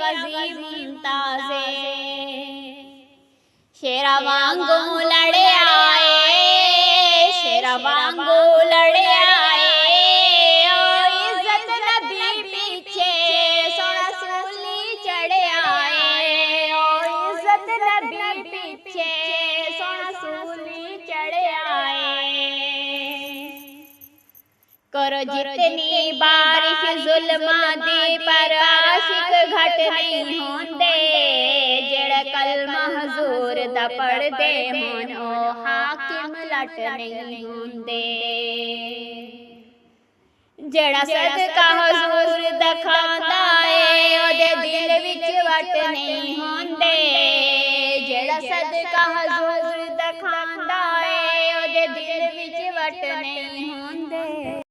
गाजी मुमताज़े शेरा वांगू लड़े आए, शेरा वांगू लड़े आए। ओ इज्जत नबी पीछे सोना सूली चढ़े आए। ओ इज्जत नबी पीछे सोना सूली चढ़े आए। करो जितनी बारिश जुल्मां दी पर आशिक घट नहीं होंदे। जेड़ा कलमा हजूर दा पढ़दे होन ओ हाकिम लट नहीं होंदे। जेड़ा सदका हजूर दा खांदा ए ओदे दिल विच वट नहीं होंदे। जेड़ा सदका हजूर दा खांदा ए ओदे दिल विच वट नहीं होंदे।